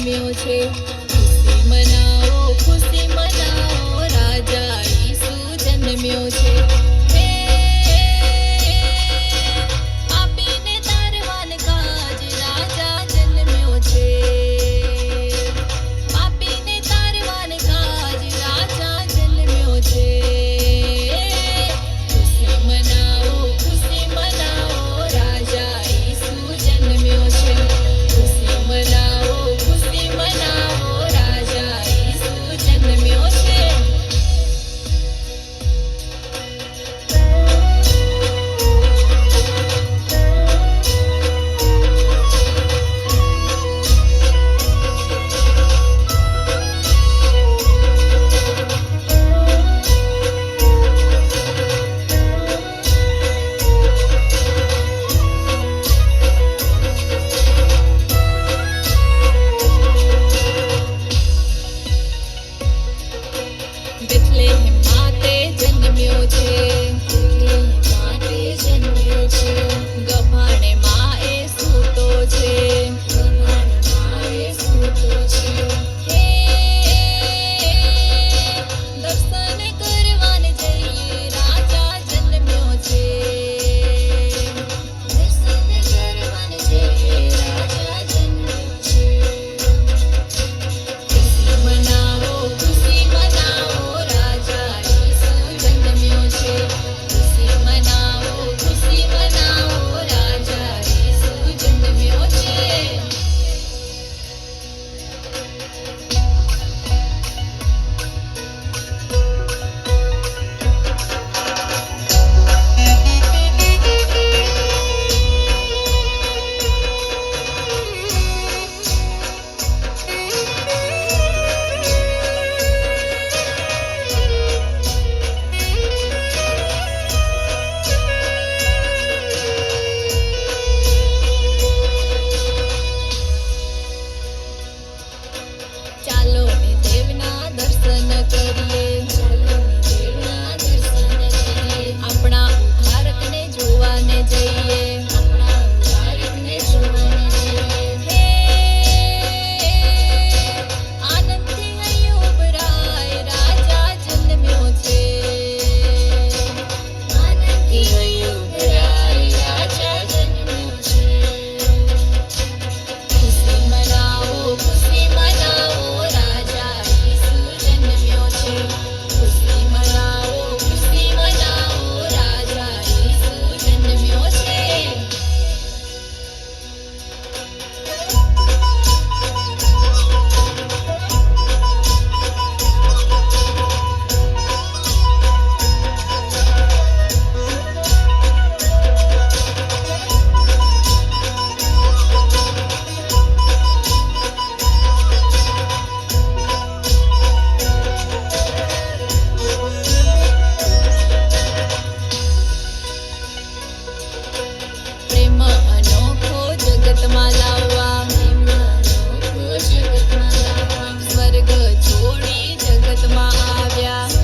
જન્મ્યો છે. ખુશી મનાવો રાજા ઈસુ જન્મ્યો છે. પાપીને તારવાન કાજ રાજા જન્મ્યો છે. પાપીને તારવાન કાજ રાજા જન્મ્યો છે. ખુશી મનાવો રાજા ઈસુ જન્મ્યો છે. ખુશી મનાવો રાજા ઈસુ જન્મ્યો છે. બેથલેહેમ માતે જન્મ્યો છે. ગભાણે માએ સૂતો છે. દર્શન કરવાને જઈએ રાજા જન્મ્યો છે. ખુશી મનાવો રાજા ઈસુ જન્મ્યો છે. ખુશી મનાવો રાજા ઈસુ જન્મ્યો છે. ચાલો ને દેવના દર્શન કરીએ. આપણા ઉદ્ધારકને જોવાને જઈએ. આનંદથી અહીં ઉભરાય રાજા જન્મ્યો છે. ખુશી મનાવો રાજા ઈસુ જન્મ્યો છે. ખુશી મનાવો રાજા ઈસુ જન્મ્યો છે. પ્રેમ અનોખો જગતમાં લાવવા. સ્વર્ગ છોડી જગતમાં આવ્યા.